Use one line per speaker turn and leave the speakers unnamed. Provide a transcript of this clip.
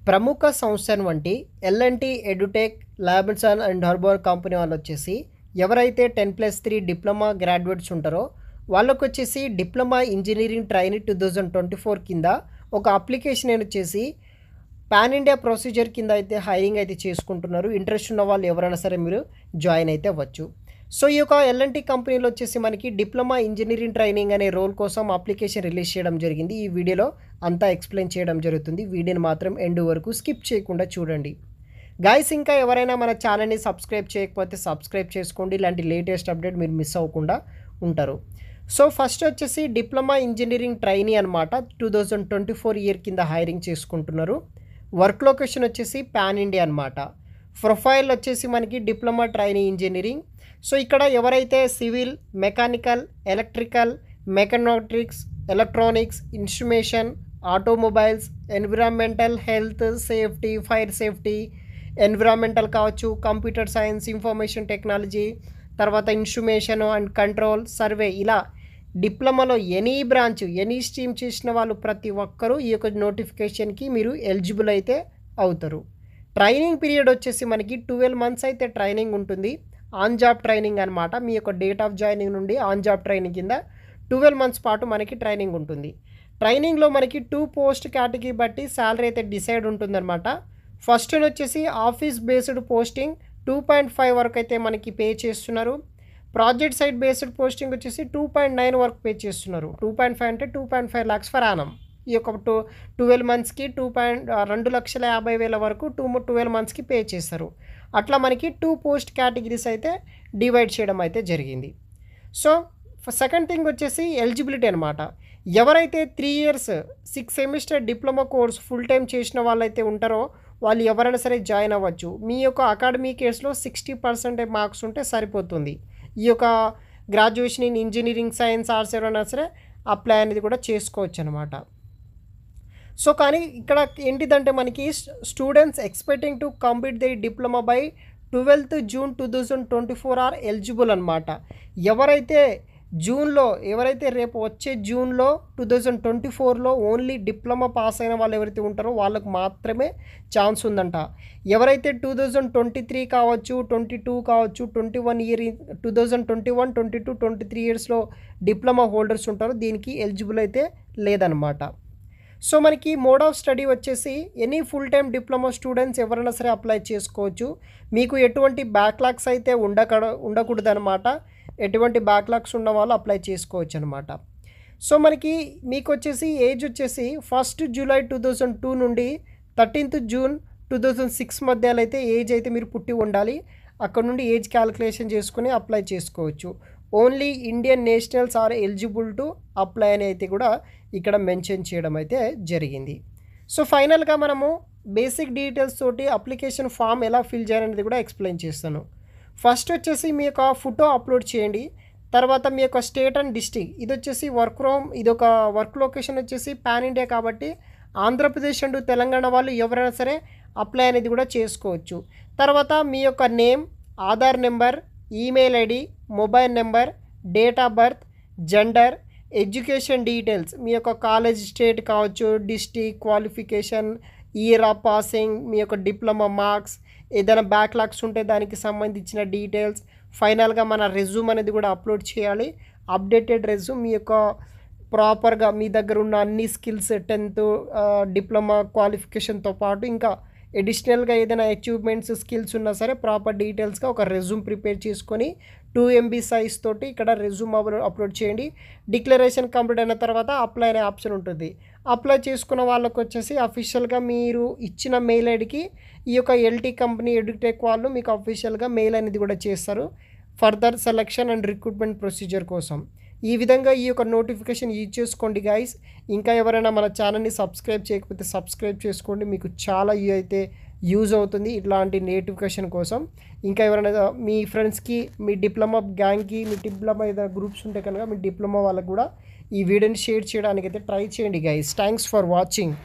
ప్రముఖ సంస్థను వంటి LNT edutech labs and harbour company వాళ్ళు వచ్చేసి ఎవరైతే 10+3 డిప్లొమా గ్రాడ్యుయేట్స్ ఉంటారో వాళ్ళకు వచ్చేసి డిప్లొమా ఇంజనీరింగ్ ట్రైనింగ్ 2024 కింద ఒక అప్లికేషన్ వచ్చేసి పాన్ ఇండియా ప్రొసీజర్ కింద అయితే హైరింగ్ అయితే చేసుకుంటున్నారు. ఇంట్రెస్ట్ ఉన్న వాళ్ళు ఎవరైనా సరే మీరు జాయిన్ అయితే అవ్వచ్చు. సో ఈ యొక్క ఎల్ఎన్టీ కంపెనీలో వచ్చేసి మనకి డిప్లొమా ఇంజనీరింగ్ ట్రైనింగ్ అనే రోల్ కోసం అప్లికేషన్ రిలీజ్ చేయడం జరిగింది. ఈ వీడియోలో అంతా ఎక్స్ప్లెయిన్ చేయడం జరుగుతుంది. వీడియోని మాత్రం ఎండ్ వరకు స్కిప్ చేయకుండా చూడండి. గైస్, ఇంకా ఎవరైనా మన ఛానల్ని సబ్స్క్రైబ్ చేయకపోతే సబ్స్క్రైబ్ చేసుకోండి. ఇలాంటి లేటెస్ట్ అప్డేట్ మీరు మిస్ అవ్వకుండా ఉంటారు. సో ఫస్ట్ వచ్చేసి డిప్లొమా ఇంజనీరింగ్ ట్రైనీ అనమాట. 2024 ఇయర్ కింద హైరింగ్ చేసుకుంటున్నారు. వర్క్ లొకేషన్ వచ్చేసి పాన్ ఇండియా అనమాట. ప్రొఫైల్ వచ్చేసి మనకి డిప్లొమా ట్రైనీ ఇంజనీరింగ్. సో ఇక్కడ ఎవరైతే civil, mechanical, electrical, mechatronics, electronics, instrumentation, automobiles, environmental, health, safety, fire safety, environmental కావచ్చు, కంప్యూటర్ సైన్స్, ఇన్ఫర్మేషన్ టెక్నాలజీ, తర్వాత ఇన్స్ట్రుమేషన్ అండ్ కంట్రోల్, సర్వే, ఇలా డిప్లొమాలో ఎనీ బ్రాంచ్, ఎనీ స్ట్రీమ్ చేసిన వాళ్ళు ప్రతి ఒక్కరూ ఈ యొక్క నోటిఫికేషన్కి మీరు ఎలిజిబుల్ అయితే అవుతారు. ట్రైనింగ్ పీరియడ్ వచ్చేసి మనకి 12 మంత్స్ అయితే ట్రైనింగ్ ఉంటుంది. ఆన్ జాబ్ ట్రైనింగ్ అనమాట. మీ యొక్క డేట్ ఆఫ్ జాయినింగ్ నుండి ఆన్ జాబ్ ట్రైనింగ్ కింద 12 మంత్స్ పాటు మనకి ట్రైనింగ్ ఉంటుంది. ట్రైనింగ్లో మనకి 2 పోస్ట్ కేటగిరీ బట్టి శాలరీ అయితే డిసైడ్ ఉంటుందన్నమాట. ఫస్ట్ వచ్చేసి ఆఫీస్ బేస్డ్ పోస్టింగ్ 2.5 వరకు అయితే మనకి పే చేస్తున్నారు. ప్రాజెక్ట్ సైడ్ బేస్డ్ పోస్టింగ్ వచ్చేసి 2.9 వరకు పే చేస్తున్నారు. 2.5 అంటే 2.5 lakhs ఫర్ యానం. ఈ యొక్క 12 మంత్స్కి 2,50,000 వరకు 12 మంత్స్కి పే చేస్తారు. అట్లా మనకి 2 పోస్ట్ కేటగిరీస్ అయితే డివైడ్ చేయడం అయితే జరిగింది. సో సెకండ్ థింగ్ వచ్చేసి ఎలిజిబిలిటీ అనమాట. ఎవరైతే 3 years 6 semester diploma course full time చేసిన వాళ్ళైతే ఉంటారో వాళ్ళు ఎవరైనా సరే జాయిన్ అవ్వచ్చు. మీ యొక్క అకాడమిక్ ఇయర్స్లో 60% మార్క్స్ ఉంటే సరిపోతుంది. ఈ యొక్క graduation in engineering, science, arts ఎవరైనా సరే అప్లై అనేది కూడా చేసుకోవచ్చు అనమాట. సో కానీ ఇక్కడ ఏంటిదంటే మనకి students expecting to complete the diploma by 12th June 2024 are eligible అనమాట. ఎవరైతే రేపు వచ్చే జూన్లో 2024లో ఓన్లీ డిప్లొమా పాస్ అయిన వాళ్ళు ఎవరైతే ఉంటారో వాళ్ళకు మాత్రమే ఛాన్స్ ఉందంట. ఎవరైతే 2023 కావచ్చు, 22 కావచ్చు, 2021, 22, 23 ఇయర్స్లో డిప్లొమా హోల్డర్స్ ఉంటారో దీనికి ఎలిజిబుల్ అయితే లేదనమాట. సో మనకి మోడ్ ఆఫ్ స్టడీ వచ్చేసి any full time diploma students ఎవరైనా సరే అప్లై చేసుకోవచ్చు. మీకు ఎటువంటి బ్యాక్లాగ్స్ అయితే ఉండకూడదు అనమాట. ఎటువంటి బ్యాక్లాగ్స్ ఉన్న వాళ్ళు అప్లై చేసుకోవచ్చు అనమాట. సో మీకు వచ్చేసి ఏజ్ వచ్చేసి 1st July 2002 నుండి 13th June 2006 మధ్యలో అయితే ఏజ్ అయితే మీరు పుట్టి ఉండాలి. అక్కడ నుండి ఏజ్ క్యాలిక్యులేషన్ చేసుకుని అప్లై చేసుకోవచ్చు. Only Indian nationals are eligible to apply అని అయితే కూడా ఇక్కడ మెన్షన్ చేయడం అయితే జరిగింది. సో ఫైనల్గా మనము బేసిక్ డీటెయిల్స్ తోటి అప్లికేషన్ ఫామ్ ఎలా ఫిల్ చేయాలనేది కూడా ఎక్స్ప్లెయిన్ చేస్తాను. ఫస్ట్ వచ్చేసి మీ యొక్క ఫోటో అప్లోడ్ చేయండి. తర్వాత మీ యొక్క స్టేట్ అండ్ డిస్ట్రిక్ట్, ఇది వచ్చేసి ఇది ఒక వర్క్ లొకేషన్ వచ్చేసి పాన్ ఇండియా కాబట్టి ఆంధ్రప్రదేశ్ అండ్ తెలంగాణ వాళ్ళు ఎవరైనా సరే అప్లై అనేది కూడా చేసుకోవచ్చు. తర్వాత మీ యొక్క name, Aadhaar number, email ID, mobile number, date of birth, gender, education details, మీ యొక్క కాలేజ్ స్టేట్ కావచ్చు, district, qualification, year of passing, మీ యొక్క డిప్లొమా మార్క్స్, ఏదైనా బ్యాక్లాగ్స్ ఉంటే దానికి సంబంధించిన డీటెయిల్స్. ఫైనల్గా మన రెజ్యూమ్ అనేది కూడా అప్లోడ్ చేయాలి. అప్డేటెడ్ రెజ్యూమ్, మీ యొక్క ప్రాపర్గా మీ దగ్గర ఉన్న అన్ని స్కిల్స్, 10th డిప్లొమా క్వాలిఫికేషన్తో పాటు ఇంకా ఎడిషనల్గా ఏదైనా అచీవ్మెంట్స్, స్కిల్స్ ఉన్నా సరే ప్రాపర్ డీటెయిల్స్గా ఒక రెజ్యూమ్ ప్రిపేర్ చేసుకొని 2 MB సైజ్ తోటి ఇక్కడ రెజ్యూమ్ అప్లోడ్ చేయండి. డిక్లరేషన్ కంప్లీట్ అయిన తర్వాత అప్లై అనే ఆప్షన్ ఉంటుంది. అప్లై చేసుకున్న వాళ్ళకు వచ్చేసి అఫీషియల్గా మీరు ఇచ్చిన మెయిల్ ఐడికి ఈ యొక్క ఎల్టీ కంపెనీ ఎడ్యుటెక్ వాళ్ళు మీకు అఫీషియల్గా మెయిల్ అనేది కూడా చేస్తారు further selection and recruitment procedure కోసం. ఈ విధంగా ఈ యొక్క నోటిఫికేషన్ యూజ్ చేసుకోండి గైస్. ఇంకా ఎవరైనా మన ఛానల్ని సబ్స్క్రైబ్ చేయకపోతే సబ్స్క్రైబ్ చేసుకోండి. మీకు చాలా అయితే యూజ్ అవుతుంది ఇట్లాంటి నోటిఫికేషన్ కోసం. ఇంకా ఎవరైనా మీ ఫ్రెండ్స్కి, మీ డిప్లొమా గ్యాంగ్కి, మీ డిప్లొమా ఏదైనా గ్రూప్స్ ఉంటే కనుక మీ డిప్లొమా వాళ్ళకు కూడా ఈ వీడియోని షేర్ చేయడానికి అయితే ట్రై చేయండి గైస్. Thanks for watching.